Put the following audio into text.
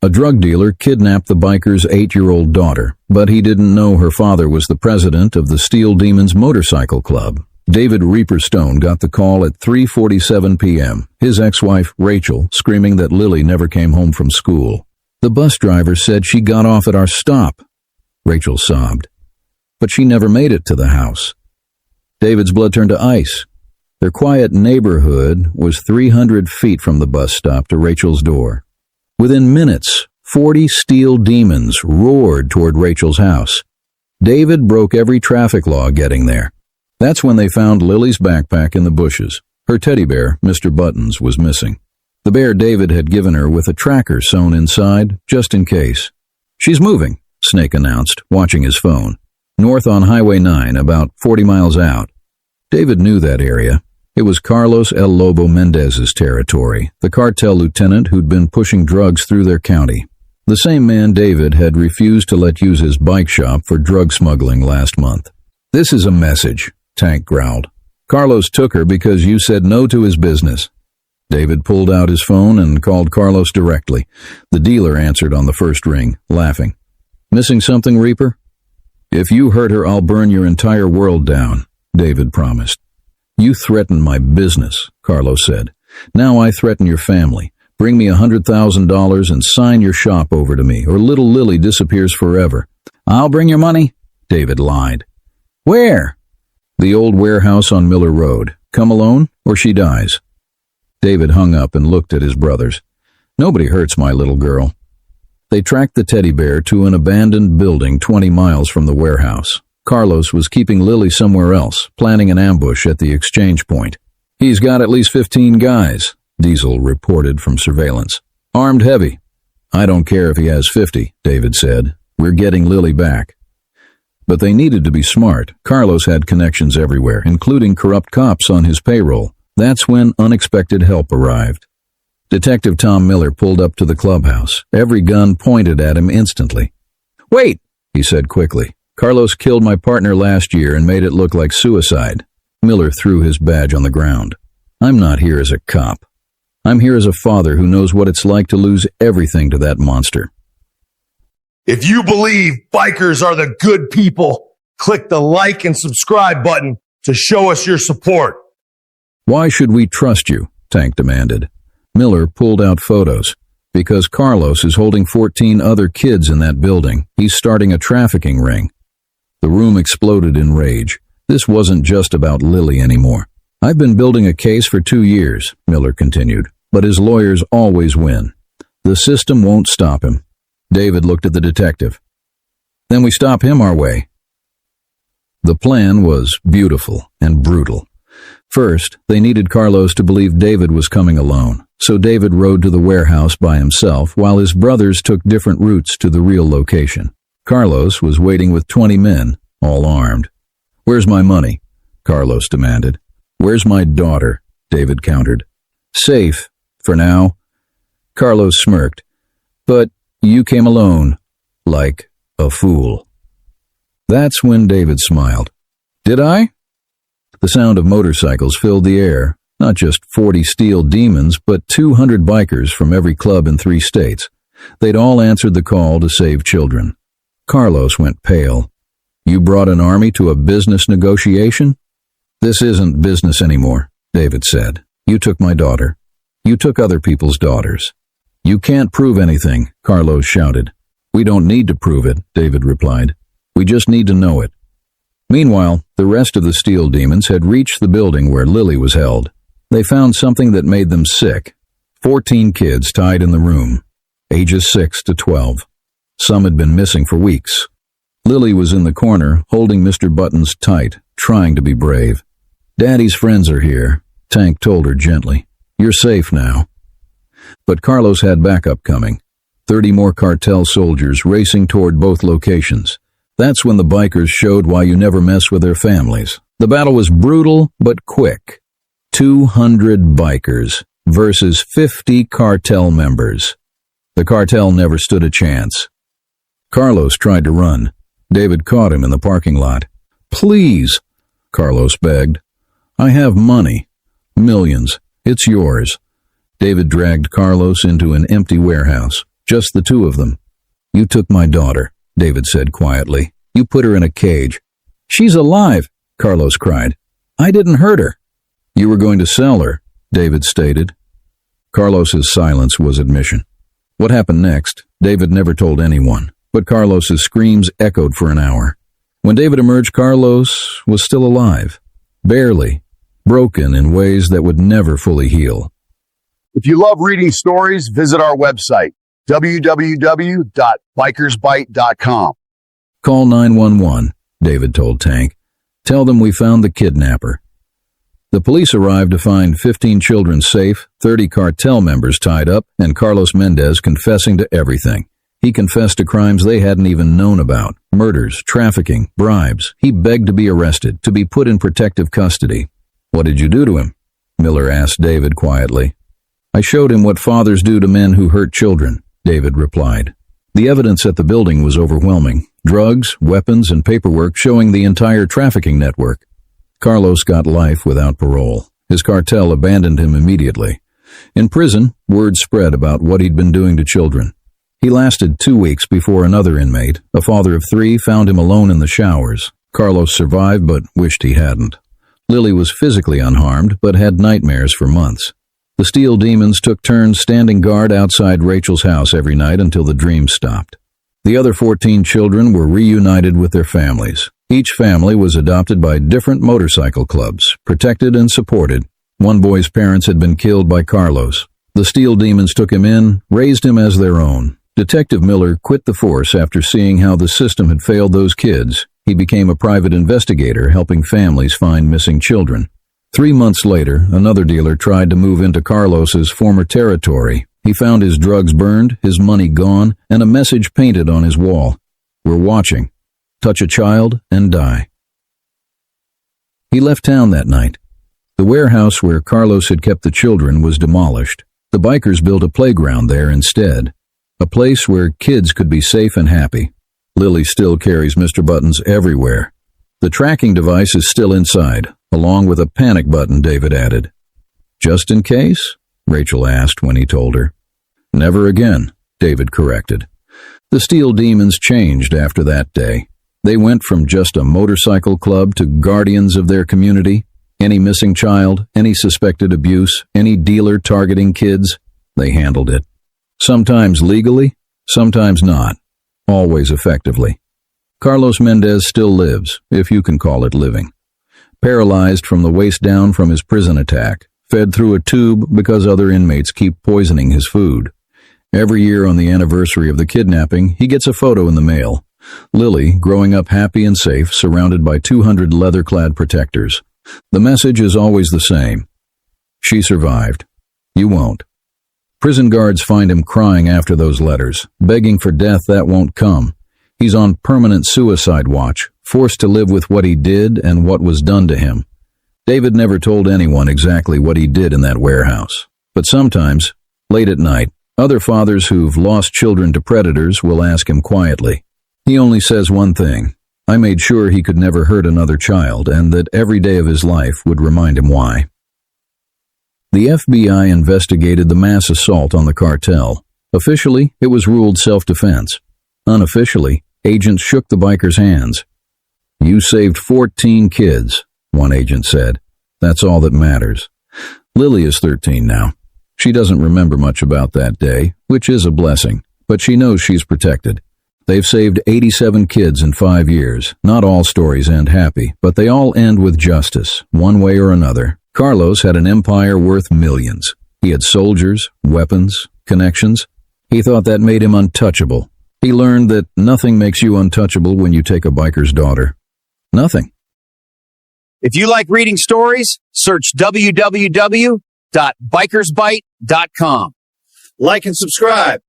A drug dealer kidnapped the biker's 8-year-old daughter, but he didn't know her father was the president of the Steel Demons Motorcycle Club. David Reaper Stone got the call at 3:47 p.m., his ex-wife, Rachel, screaming that Lily never came home from school. "The bus driver said she got off at our stop," Rachel sobbed. "But she never made it to the house." David's blood turned to ice. Their quiet neighborhood was 300 feet from the bus stop to Rachel's door. Within minutes, 40 steel demons roared toward Rachel's house. David broke every traffic law getting there. That's when they found Lily's backpack in the bushes. Her teddy bear, Mr. Buttons, was missing. The bear David had given her with a tracker sewn inside, just in case. "She's moving," Snake announced, watching his phone. "North on Highway 9, about 40 miles out." David knew that area. It was Carlos El Lobo Mendez's territory, the cartel lieutenant who'd been pushing drugs through their county. The same man David had refused to let use his bike shop for drug smuggling last month. "This is a message," Tank growled. "Carlos took her because you said no to his business." David pulled out his phone and called Carlos directly. The dealer answered on the first ring, laughing. "Missing something, Reaper?" "If you hurt her, I'll burn your entire world down," David promised. "You threatened my business," Carlos said. "Now I threaten your family. Bring me $100,000 and sign your shop over to me, or little Lily disappears forever." "I'll bring your money," David lied. "Where?" "The old warehouse on Miller Road. Come alone, or she dies." David hung up and looked at his brothers. "Nobody hurts my little girl." They tracked the teddy bear to an abandoned building 20 miles from the warehouse. Carlos was keeping Lily somewhere else, planning an ambush at the exchange point. "He's got at least 15 guys," Diesel reported from surveillance. "Armed heavy." "I don't care if he has 50, David said. "We're getting Lily back." But they needed to be smart. Carlos had connections everywhere, including corrupt cops on his payroll. That's when unexpected help arrived. Detective Tom Miller pulled up to the clubhouse, every gun pointed at him instantly. "Wait," he said quickly. "Carlos killed my partner last year and made it look like suicide." Miller threw his badge on the ground. "I'm not here as a cop. I'm here as a father who knows what it's like to lose everything to that monster." If you believe bikers are the good people, click the like and subscribe button to show us your support. "Why should we trust you?" Tank demanded. Miller pulled out photos. "Because Carlos is holding 14 other kids in that building. He's starting a trafficking ring." The room exploded in rage. This wasn't just about Lily anymore. "I've been building a case for 2 years, Miller continued, "but his lawyers always win. The system won't stop him." David looked at the detective. "Then we stop him our way." The plan was beautiful and brutal. First, they needed Carlos to believe David was coming alone, so David rode to the warehouse by himself while his brothers took different routes to the real location. Carlos was waiting with 20 men, all armed. "Where's my money?" Carlos demanded. "Where's my daughter?" David countered. "Safe, for now." Carlos smirked. "But you came alone, like a fool." That's when David smiled. "Did I?" The sound of motorcycles filled the air, not just 40 steel demons, but 200 bikers from every club in 3 states. They'd all answered the call to save children. Carlos went pale. "You brought an army to a business negotiation?" "This isn't business anymore," David said. "You took my daughter. You took other people's daughters." "You can't prove anything," Carlos shouted. "We don't need to prove it," David replied. "We just need to know it." Meanwhile, the rest of the steel demons had reached the building where Lily was held. They found something that made them sick. 14 kids tied in the room, ages 6 to 12. Some had been missing for weeks. Lily was in the corner, holding Mr. Buttons tight, trying to be brave. "Daddy's friends are here," Tank told her gently. "You're safe now." But Carlos had backup coming. 30 more cartel soldiers racing toward both locations. That's when the bikers showed why you never mess with their families. The battle was brutal but quick. 200 bikers versus 50 cartel members. The cartel never stood a chance. Carlos tried to run. David caught him in the parking lot. "Please," Carlos begged. "I have money. Millions. It's yours." David dragged Carlos into an empty warehouse. Just the two of them. You took my daughter, David said quietly. You put her in a cage. She's alive, Carlos cried. I didn't hurt her. You were going to sell her, David stated. Carlos's silence was admission. What happened next, David never told anyone, but Carlos's screams echoed for an hour. When David emerged, Carlos was still alive. Barely. Broken in ways that would never fully heal. If you love reading stories, visit our website, www.bikersbite.com. Call 911, David told Tank. Tell them we found the kidnapper. The police arrived to find 15 children safe, 30 cartel members tied up, and Carlos Mendez confessing to everything. He confessed to crimes they hadn't even known about. Murders, trafficking, bribes. He begged to be arrested, to be put in protective custody. What did you do to him? Miller asked David quietly. I showed him what fathers do to men who hurt children, David replied. The evidence at the building was overwhelming. Drugs, weapons, and paperwork showing the entire trafficking network. Carlos got life without parole. His cartel abandoned him immediately. In prison, word spread about what he'd been doing to children. He lasted 2 weeks before another inmate, a father of 3, found him alone in the showers. Carlos survived but wished he hadn't. Lily was physically unharmed but had nightmares for months. The steel demons took turns standing guard outside Rachel's house every night until the dreams stopped. The other 14 children were reunited with their families. Each family was adopted by different motorcycle clubs, protected and supported. One boy's parents had been killed by Carlos. The steel demons took him in, raised him as their own. Detective Miller quit the force after seeing how the system had failed those kids. He became a private investigator, helping families find missing children. 3 months later, another dealer tried to move into Carlos's former territory. He found his drugs burned, his money gone, and a message painted on his wall. We're watching. Touch a child and die. He left town that night. The warehouse where Carlos had kept the children was demolished. The bikers built a playground there instead. A place where kids could be safe and happy. Lily still carries Mr. Buttons everywhere. The tracking device is still inside, along with a panic button, David added. Just in case? Rachel asked when he told her. Never again, David corrected. The steel demons changed after that day. They went from just a motorcycle club to guardians of their community. Any missing child, any suspected abuse, any dealer targeting kids, they handled it. Sometimes legally, sometimes not. Always effectively. Carlos Mendez still lives, if you can call it living. Paralyzed from the waist down from his prison attack, fed through a tube because other inmates keep poisoning his food. Every year on the anniversary of the kidnapping, he gets a photo in the mail. Lily, growing up happy and safe, surrounded by 200 leather-clad protectors. The message is always the same. She survived. You won't. Prison guards find him crying after those letters, begging for death that won't come. He's on permanent suicide watch, forced to live with what he did and what was done to him. David never told anyone exactly what he did in that warehouse. But sometimes, late at night, other fathers who've lost children to predators will ask him quietly. He only says one thing. I made sure he could never hurt another child and that every day of his life would remind him why. The FBI investigated the mass assault on the cartel. Officially, it was ruled self-defense. Unofficially, agents shook the bikers' hands. You saved 14 kids, one agent said. That's all that matters. Lily is 13 now. She doesn't remember much about that day, which is a blessing, but she knows she's protected. They've saved 87 kids in 5 years. Not all stories end happy, but they all end with justice, one way or another. Carlos had an empire worth millions. He had soldiers, weapons, connections. He thought that made him untouchable. He learned that nothing makes you untouchable when you take a biker's daughter. Nothing. If you like reading stories, search www.bikersbite.com. Like and subscribe.